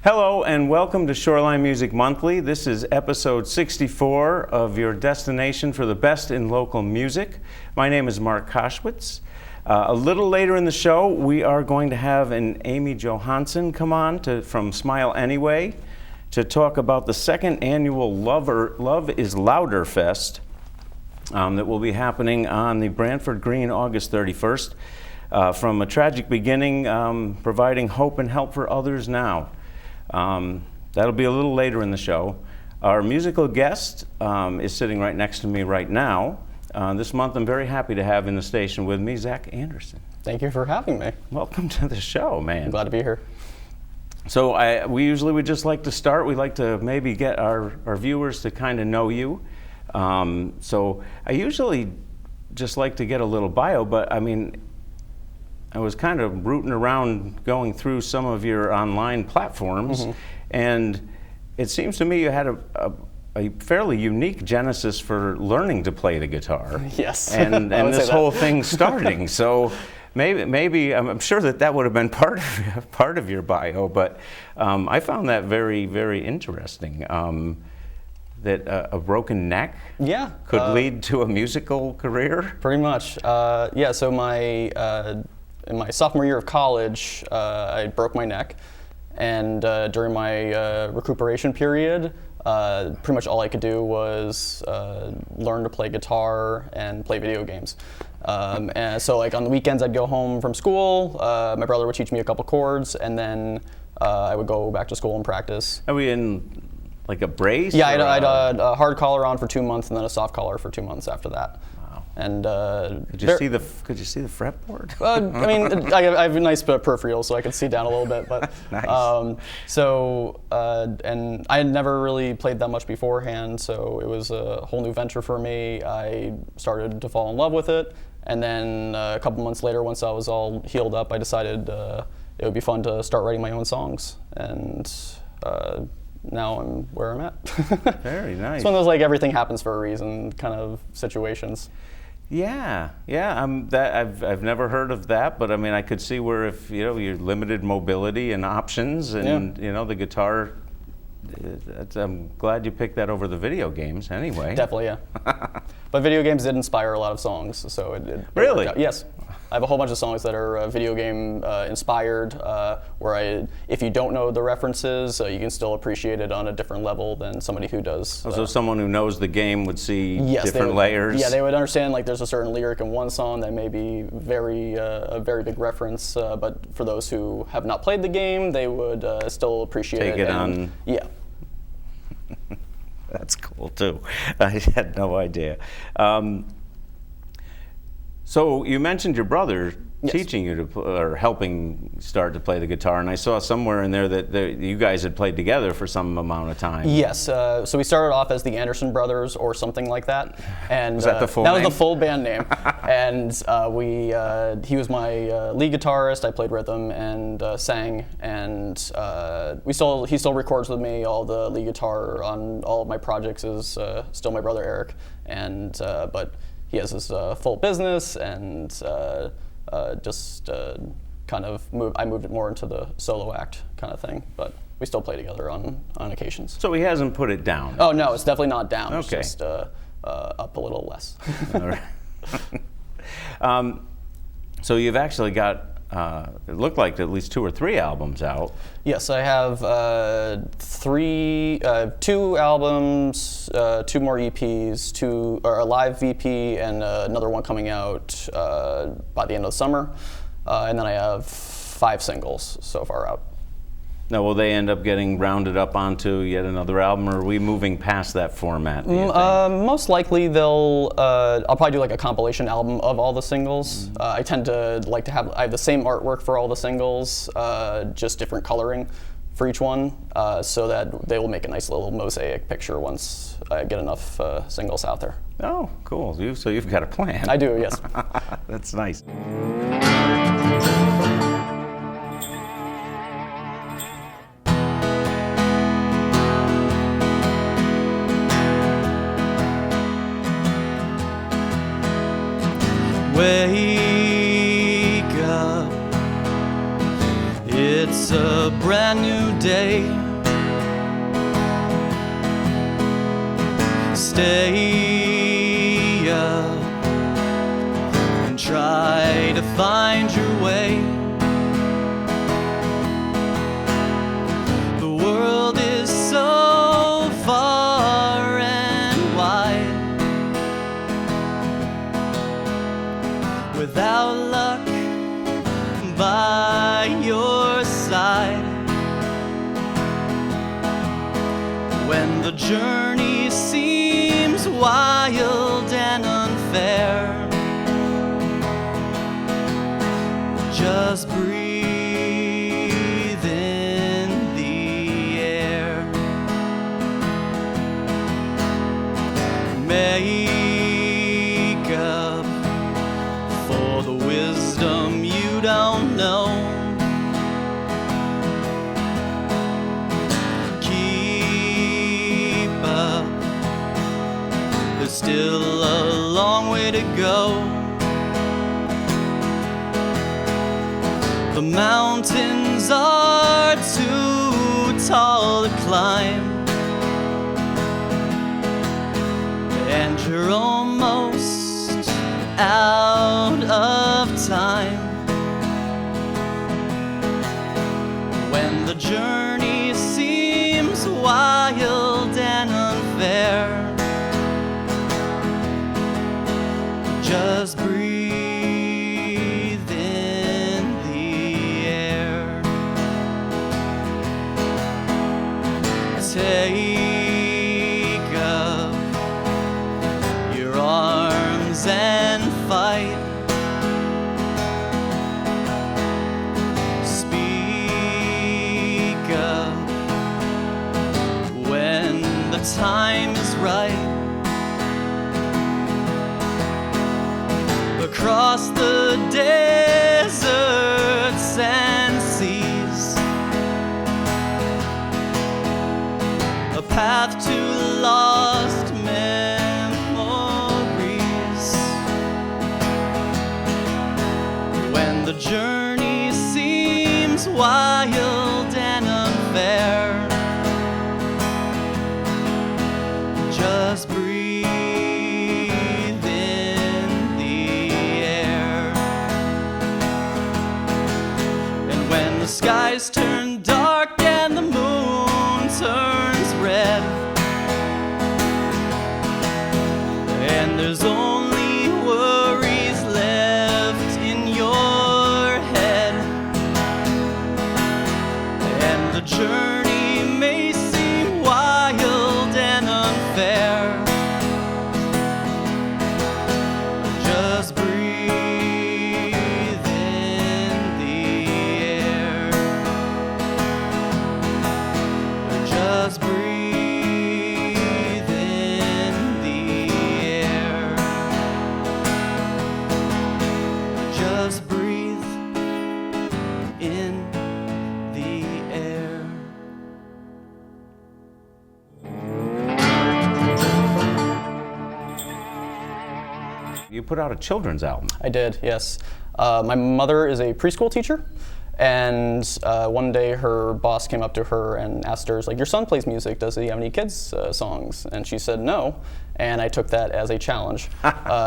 Hello and welcome to Shoreline Music Monthly. This is episode 64 of your destination for the best in local music. My name is Mark Koshwitz. A little later in the show, we are going to have an Amy Johansson come on from Smile Anyway to talk about the second annual Love is Louder Fest that will be happening on the Branford Green August 31st. From a tragic beginning, providing hope and help for others now. That'll be a little later in the show. Our musical guest is sitting right next to me right now. This month I'm very happy to have in the station with me Zach Andersen. Thank you for having me. Welcome to the show, man. I'm glad to be here. So we usually would just like to start. We like to maybe get our viewers to kind of know you. So I usually just like to get a little bio, but I mean, I was kind of rooting around going through some of your online platforms, and it seems to me you had a fairly unique genesis for learning to play the guitar. Yes. And this whole thing starting. So maybe I'm sure that would have been part of your bio, but I found that very, very interesting. That a broken neck could lead to a musical career? Pretty much. Yeah, so in my sophomore year of college, I broke my neck, and during my recuperation period, pretty much all I could do was learn to play guitar and play video games. And so like on the weekends I'd go home from school, my brother would teach me a couple chords, and then I would go back to school and practice. Are we in like a brace? Yeah, I had a hard collar on for 2 months and then a soft collar for 2 months after that. And could you see the fretboard? I mean, I have a nice peripheral, so I could see down a little bit. But nice. And I had never really played that much beforehand, so it was a whole new venture for me. I started to fall in love with it, and then a couple months later, once I was all healed up, I decided it would be fun to start writing my own songs, and now I'm where I'm at. Very nice. It's one of those like everything happens for a reason kind of situations. Yeah. I've never heard of that, but I mean, I could see where if you're limited mobility and options, and the guitar. I'm glad you picked that over the video games, anyway. Definitely, yeah. But video games did inspire a lot of songs, so it really? Yes. I have a whole bunch of songs that are video game inspired, where if you don't know the references, you can still appreciate it on a different level than somebody who does. So someone who knows the game would see different would, layers? Yeah, they would understand like there's a certain lyric in one song that may be a very big reference, but for those who have not played the game, they would still appreciate it. Take it on. Yeah. That's cool too. I had no idea. So you mentioned your brother teaching you or helping start to play the guitar, and I saw somewhere in there that you guys had played together for some amount of time. Yes, so we started off as the Andersen Brothers or something like that. And was that the full name? That was the full band name. And he was my lead guitarist. I played rhythm and sang, and he still records with me. All the lead guitar on all of my projects is still my brother Eric, and but he has his full business, and I moved it more into the solo act kind of thing, but we still play together on occasions. So he hasn't put it down? Oh no, it's definitely not down. Okay. It's just up a little less. All right. So you've actually got, it looked like at least 2 or 3 albums out. Yes, I have 2 albums, 2 more EPs, a live VP, and another one coming out by the end of the summer. And then I have 5 singles so far out. Now, will they end up getting rounded up onto yet another album, or are we moving past that format? Most likely I'll probably do like a compilation album of all the singles. I tend to like to I have the same artwork for all the singles, just different coloring for each one, so that they will make a nice little mosaic picture once I get enough singles out there. Oh, cool. So you've got a plan. I do, yes. That's nice. Wake up, it's It's a brand new day. Stay up and try to find your way. The world is so far and wide. Without luck by your side, when the journey seems wild and unfair, just breathe in the air. Make up for the wisdom you don't know. Keep up, there's still a long way to go. The mountains are too tall to climb, and you're almost out of time. When the journey seems wild and unfair, just breathe in the air. Take up your arms and fight. Speak up when the time is right. Across the deserts and seas, a path to lost memories. When the journey seems wild and unfair, just breathe in the air. And when the skies turn dark and the moon turns red, and there's only worries left in your head, and the journey may seem wild and unfair, just breathe in the air. Just breathe in the air. Just breathe in the air. You put out a children's album. I did, yes. My mother is a preschool teacher, and one day her boss came up to her and asked her, like, your son plays music, does he have any kids songs? And she said no, and I took that as a challenge.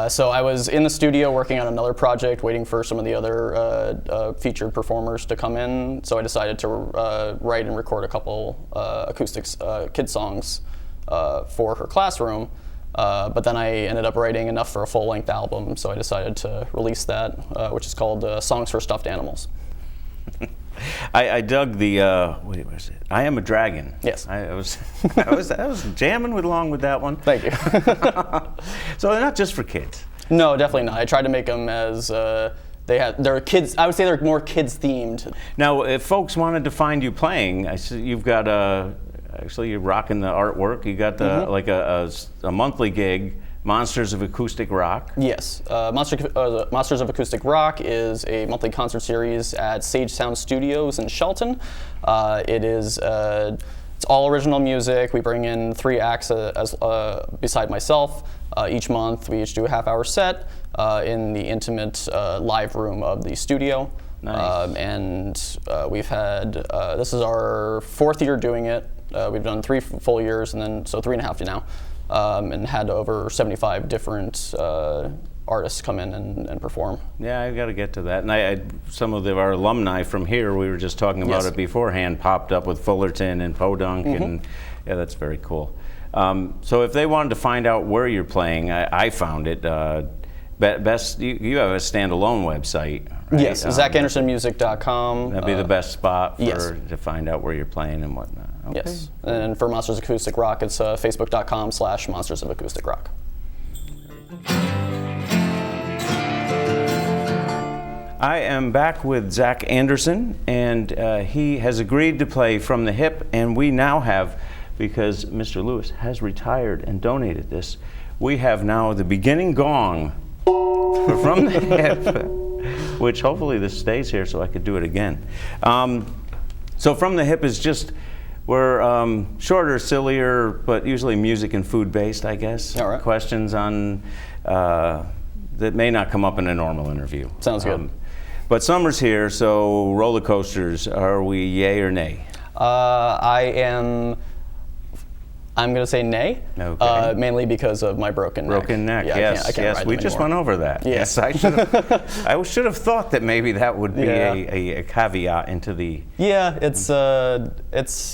So I was in the studio working on another project, waiting for some of the other featured performers to come in, so I decided to write and record a couple acoustics kid songs for her classroom. But then I ended up writing enough for a full-length album, so I decided to release that, which is called Songs for Stuffed Animals. I dug the, wait, what is it? I Am a Dragon. Yes. I was jamming along with that one. Thank you. So they're not just for kids. No, definitely not. I tried to make them as, they're kids, I would say they're more kids-themed. Now, if folks wanted to find you playing, I see you've got actually you're rocking the artwork. You got the like a monthly gig, Monsters of Acoustic Rock. Yes, Monsters of Acoustic Rock is a monthly concert series at Sage Sound Studios in Shelton. It is it's all original music. We bring in 3 acts beside myself. Each month we each do a half-hour set in the intimate live room of the studio. Nice. We've had, this is our 4th year doing it. We've done 3 full years, and then, so 3.5 now, and had over 75 different artists come in and perform. Yeah, I got to get to that. And some of our alumni from here, we were just talking about it beforehand, popped up with Fullerton and Podunk, and yeah, that's very cool. So if they wanted to find out where you're playing, I found it. Best, you have a standalone website, right? Yes, ZachAndersenMusic.com. That'd be the best spot to find out where you're playing and whatnot. Okay. Yes, and for Monsters of Acoustic Rock, it's Facebook.com/Monsters of Acoustic Rock. I am back with Zach Andersen, and he has agreed to play From the Hip, and we now have, because Mr. Lewis has retired and donated this, we have now the beginning gong for From the Hip, which hopefully this stays here so I could do it again. So From the Hip is just, we're shorter, sillier, but usually music and food based, I guess. All right. Questions on that may not come up in a normal interview. Sounds good. But summer's here, so roller coasters, are we yay or nay? I'm going to say nay, mainly because of my broken neck. Broken neck, yeah, yes, I can't ride them we just anymore. went over that. Yes, I should have thought that maybe that would be a caveat into the... Yeah,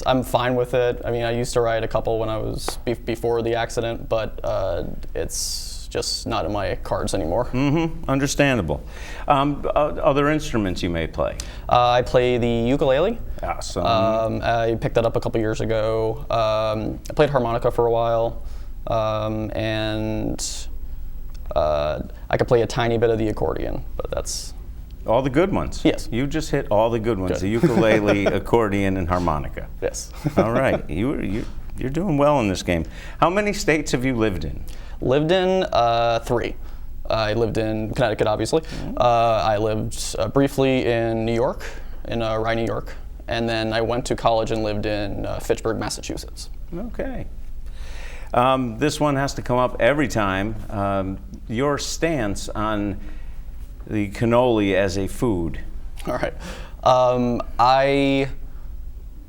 I'm fine with it. I mean, I used to ride a couple when I was before the accident, but it's just not in my cards anymore. Mm-hmm, understandable. Other instruments you may play? I play the ukulele. Awesome. I picked that up a couple years ago. I played harmonica for a while, and I could play a tiny bit of the accordion, but that's... All the good ones? Yes. You just hit all the good ones, the ukulele, accordion, and harmonica. Yes. All right, you're doing well in this game. How many states have you lived in? Lived in 3. I lived in Connecticut, obviously. I lived briefly in New York, in Rye, New York. And then I went to college and lived in Fitchburg, Massachusetts. Okay. This one has to come up every time. Your stance on the cannoli as a food. All right. I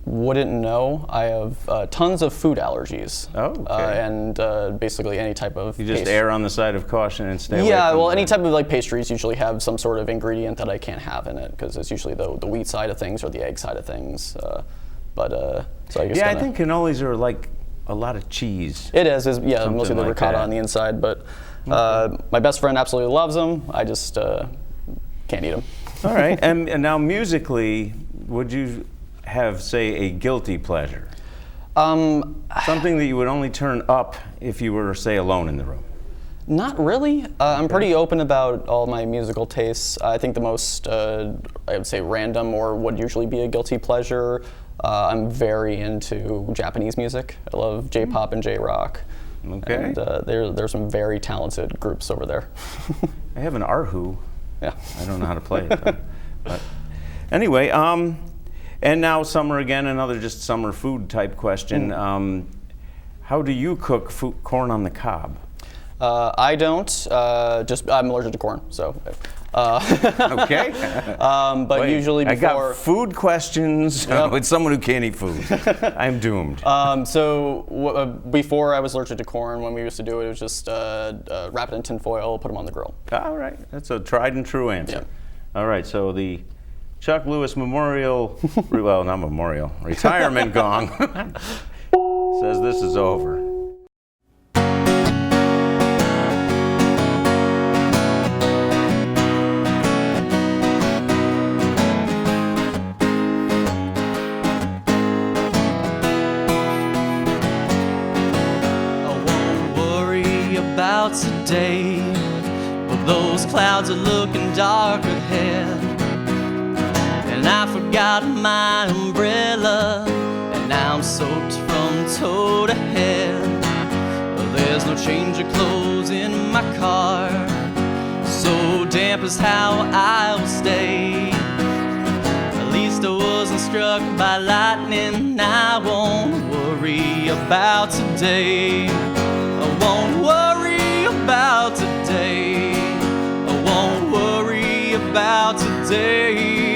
wouldn't know. I have tons of food allergies. Oh, okay. And basically any type of You just err on the side of caution and stay away Yeah, from well, any type of like pastries usually have some sort of ingredient that I can't have in it because it's usually the wheat side of things or the egg side of things. So I guess I think cannolis are like a lot of cheese. It is mostly the like ricotta that. on the inside, but my best friend absolutely loves them. I just can't eat them. All right, and now musically, would you have, say, a guilty pleasure? Something that you would only turn up if you were, say, alone in the room? Not really. I'm pretty open about all my musical tastes. I think the most, I would say, random or would usually be a guilty pleasure. I'm very into Japanese music. I love J-pop and J-rock. Okay. And there's some very talented groups over there. I have an Arhu. Yeah. I don't know how to play it, though. But anyway, and now summer again, another just summer food type question. How do you cook corn on the cob? I don't. I'm allergic to corn, so. Okay. But Wait, usually before. I got food questions with someone who can't eat food. I'm doomed. Before I was allergic to corn, when we used to do it, it was just wrap it in tin foil, put them on the grill. All right. That's a tried and true answer. Yeah. All right. So the Chuck Lewis Memorial, well, not memorial, retirement gong says this is over. Today, but those clouds are looking dark ahead, and I forgot my umbrella, and now I'm soaked from toe to head. There's no change of clothes in my car, so damp is how I will stay. At least I wasn't struck by lightning. I won't worry about today. I won't worry about today. I won't worry about today.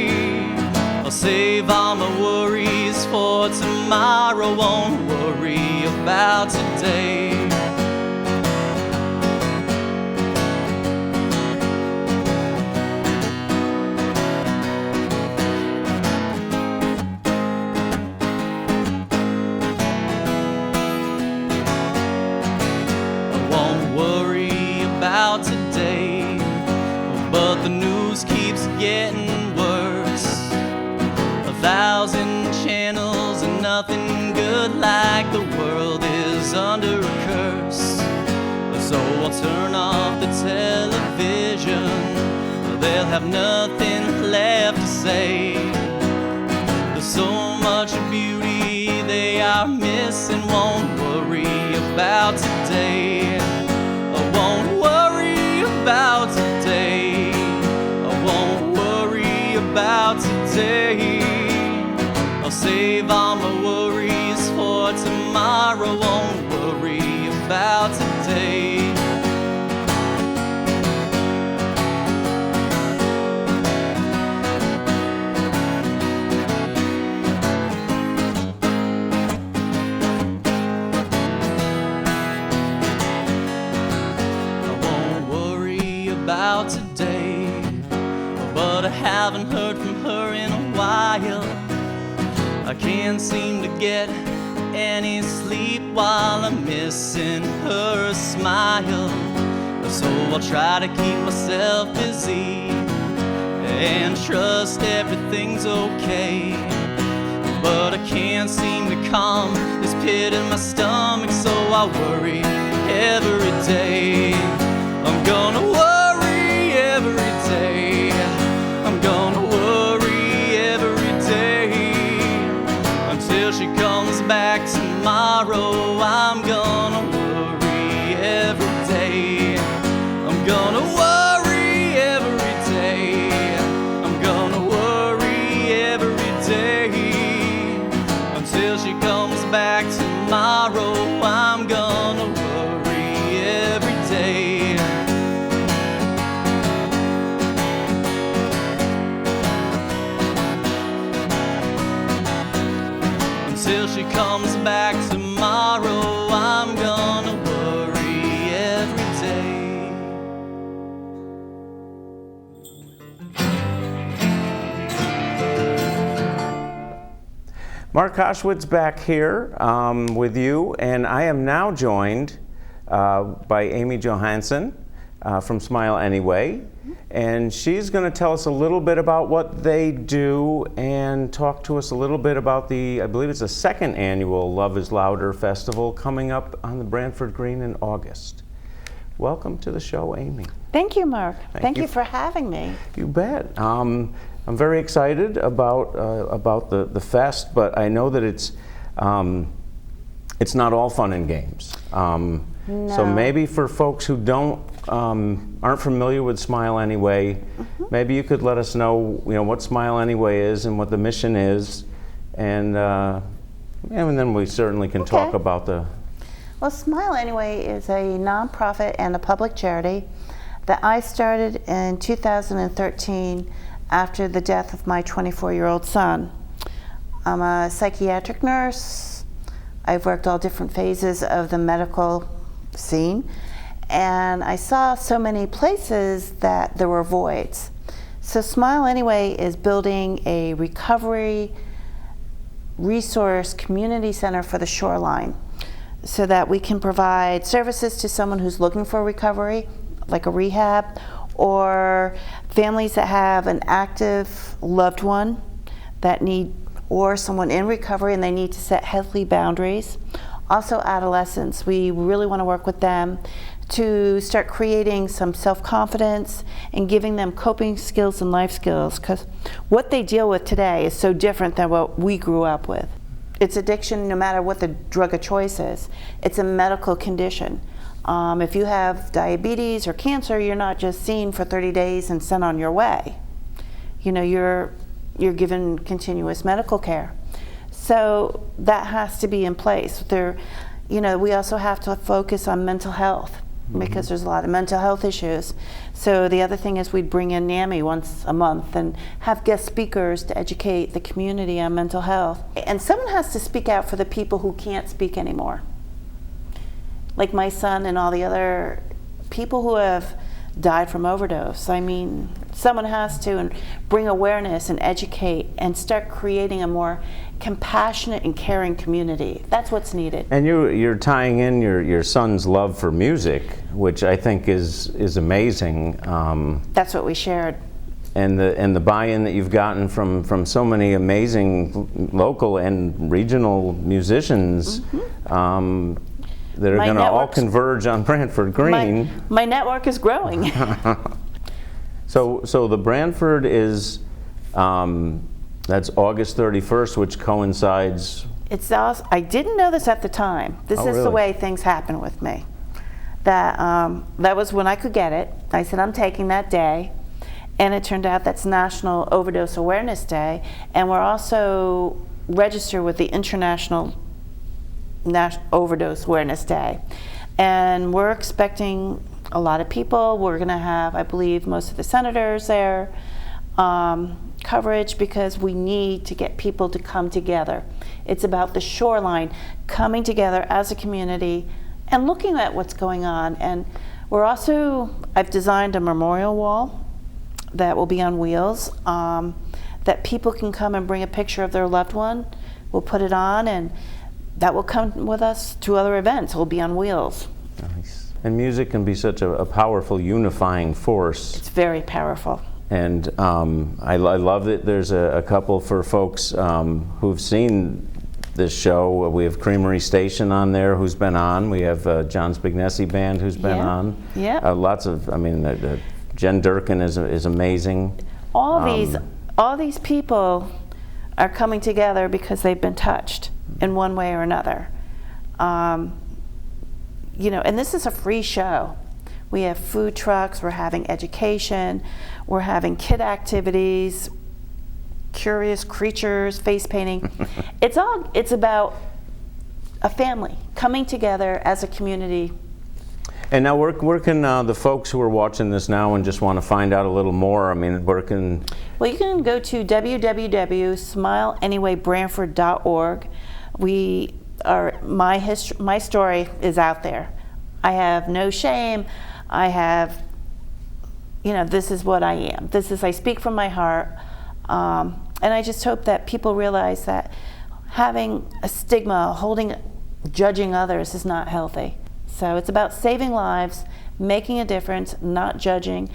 save all my worries for tomorrow. Won't worry about today. I won't worry about today, but the news keeps getting worse. 1,000 channels and nothing good, like the world is under a curse. So I'll turn off the television, they'll have nothing left to say. There's so much beauty they are missing. Won't worry about today. I won't worry about today. I won't worry about today. I'll save all my worries for tomorrow. Won't worry about today. I won't worry about today, but I haven't heard from her in a while. I can't seem to get any sleep while I'm missing her smile. So I'll try to keep myself busy and trust everything's okay. But I can't seem to calm this pit in my stomach, so I worry every day. I'm gonna worry every day. I'm gonna worry every day until she comes back tomorrow. I'm gonna worry every day. I'm gonna worry every day. I'm gonna worry every day until she comes back tomorrow. I'm gonna worry every day. Until she comes back tomorrow, I'm gonna worry every day. Mark Koschwitz back here with you, and I am now joined by Amy Johansson from Smile Anyway, and she's going to tell us a little bit about what they do and talk to us a little bit about the, I believe it's the second annual Love is Louder Festival coming up on the Branford Green in August. Welcome to the show, Amy. Thank you, Mark. Thank you you for having me. You bet. I'm very excited about the fest, but I know that it's not all fun and games. No. So maybe for folks who aren't familiar with Smile Anyway, maybe you could let us know, what Smile Anyway is and what the mission is, and then we certainly can talk about the. Well, Smile Anyway is a nonprofit and a public charity that I started in 2013 after the death of my 24-year-old son. I'm a psychiatric nurse. I've worked all different phases of the medical scene, and I saw so many places that there were voids. So Smile Anyway is building a recovery resource community center for the Shoreline, so that we can provide services to someone who's looking for recovery, like a rehab, or families that have an active loved one that need, or someone in recovery and they need to set healthy boundaries. Also adolescents, we really want to work with them to start creating some self-confidence and giving them coping skills and life skills, because what they deal with today is so different than what we grew up with. It's addiction, no matter what the drug of choice is. It's a medical condition. If you have diabetes or cancer, you're not just seen for 30 days and sent on your way. You're given continuous medical care. So that has to be in place. We also have to focus on mental health. because there's a lot of mental health issues. So the other thing is we'd bring in NAMI once a month and have guest speakers to educate the community on mental health. And someone has to speak out for the people who can't speak anymore. Like my son and all the other people who have died from overdose. I mean, someone has to bring awareness and educate and start creating a more compassionate and caring community. That's what's needed. And you're tying in your son's love for music, which I think is amazing. That's what we shared. And the buy-in that you've gotten from so many amazing local and regional musicians. That are going to all converge on Branford Green. My network is growing. So the Branford is, that's August 31st, which coincides. It's also, I didn't know this at the time. This is really? the way things happen with me. That was when I could get it. I said, I'm taking that day. And it turned out that's National Overdose Awareness Day. And we're also registered with the International Overdose Awareness Day. And we're expecting a lot of people. We're going to have, I believe, most of the senators there, coverage, because we need to get people to come together. It's about the Shoreline coming together as a community and looking at what's going on. And we're also, I've designed a memorial wall that will be on wheels, that people can come and bring a picture of their loved one. We'll put it on, and that will come with us to other events. We'll be on wheels. Nice. And music can be such a powerful unifying force. It's very powerful. And I love that there's a couple for folks who've seen this show. We have Creamery Station on there who's been on. We have John Spignesi Band who's been on. Yeah. Lots of, I mean, Jen Durkin is amazing. All these people are coming together because they've been touched in one way or another. You know, and this is a free show. We have food trucks, we're having education, we're having kid activities, curious creatures, face painting. It's about a family coming together as a community. And now where can the folks who are watching this now and just want to find out a little more, I mean, where can... Well, you can go to www.smileanywaybranford.org. My story is out there. I have no shame. I have, you know, this is what I am. I speak from my heart. And I just hope that people realize that having a stigma, judging others is not healthy. So it's about saving lives, making a difference, not judging,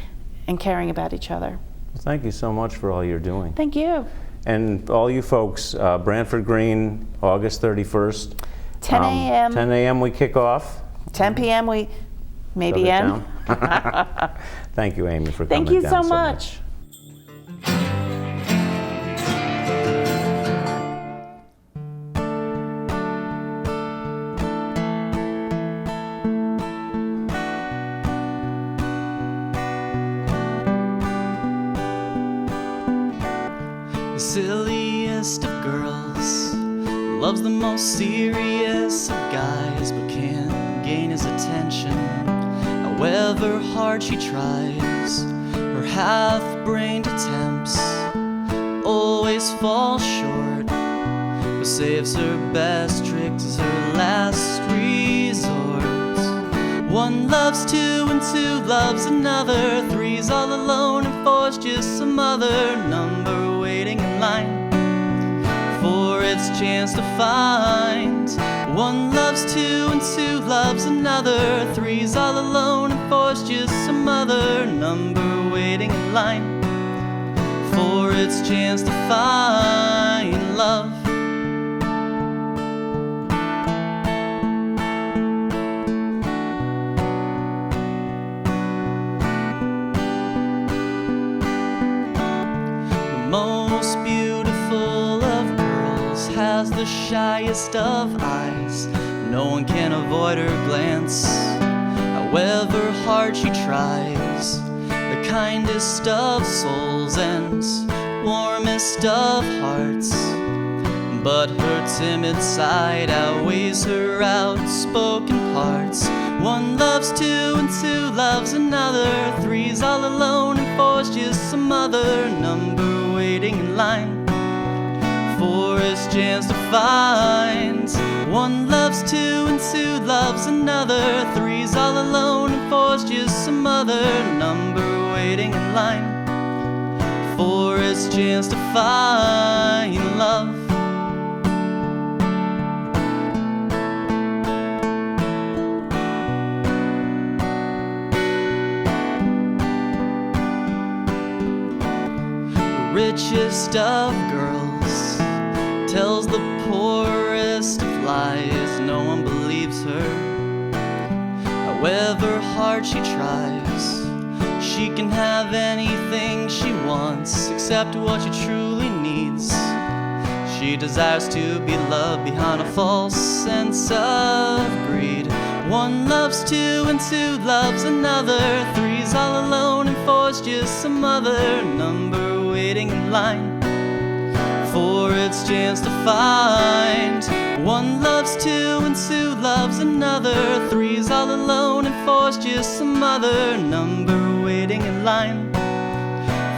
and caring about each other. Well, thank you so much for all you're doing. Thank you. And all you folks, Branford Green, August 31st. 10 a.m. 10 a.m. we kick off. 10 p.m. we maybe end. Thank you, Amy, for coming Thank you down so much. The silliest of girls loves the most serious of guys, but can't gain his attention. However hard she tries, her half-brained attempts always fall short. But saves her best tricks as her last resort. One loves two and two loves another. Three's all alone and four's just some other number waiting in line for its chance to find. One loves two and two loves another. Three's all alone and four's just some other number waiting in line for its chance to find love. The most beautiful of girls has the shyest of eyes. No one can avoid her glance, however hard she tries. The kindest of souls and warmest of hearts, but her timid side outweighs her outspoken parts. One loves two and two loves another. Three's all alone and four's just some other number waiting in line for his chance to find. One loves two and two loves another. Three's all alone and four's just some other number waiting in line for his chance to find love. The richest of girls tells the poorest of lies. No one believes her. However hard she tries, she can have anything she wants except what she truly needs. She desires to be loved behind a false sense of greed. One loves two and two loves another. Three's all alone and four's just some other number waiting in line for its chance to find. One loves two and two loves another. Three's all alone and four's just some other number waiting in line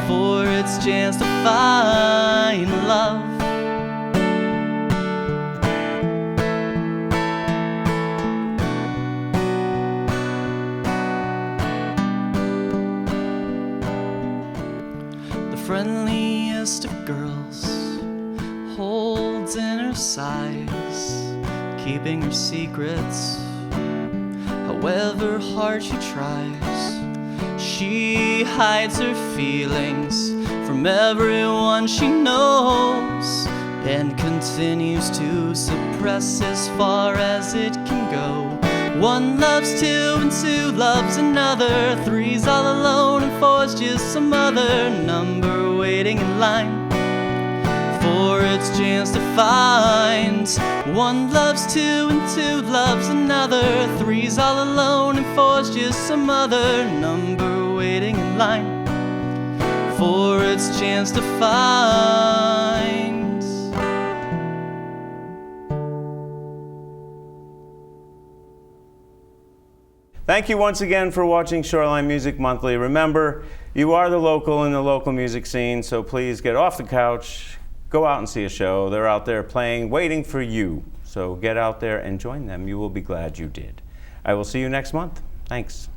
for its chance to find love. The friendliest of girls holds in her sighs, keeping her secrets. However hard she tries, she hides her feelings from everyone she knows and continues to suppress as far as it can go. One loves two and two loves another. Three's all alone and four's just some other number waiting in line for its chance to find. One loves two and two loves another. Three's all alone and four's just some other number waiting in line for its chance to find. Thank you once again for watching Shoreline Music Monthly. Remember, you are the local in the local music scene, so please get off the couch, go out and see a show. They're out there playing, waiting for you. So get out there and join them. You will be glad you did. I will see you next month. Thanks.